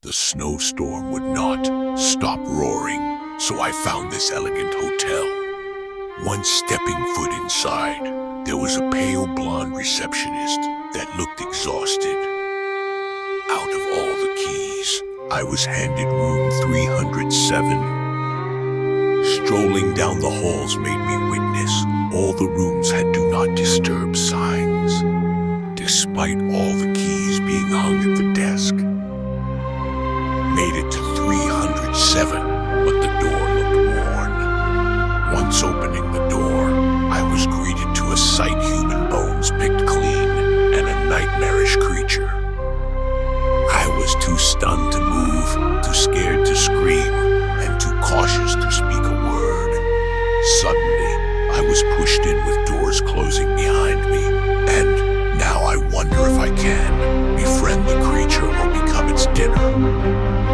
The snowstorm would not stop roaring, so I found this elegant hotel. Once stepping foot inside, there was a pale blonde receptionist that looked exhausted. Out of all the keys, I was handed room 307. Strolling down the halls made me witness all the rooms had do not disturb signs, despite all the keys being hung at the desk. Made it to 307, but the door looked worn. Once opening the door, I was greeted to a sight human bones picked clean and a nightmarish creature. I was too stunned to move, too scared to scream, and too cautious to speak a word. Suddenly, I was pushed in with doors closing behind me, and now I wonder if I can befriend the creature or become its dinner.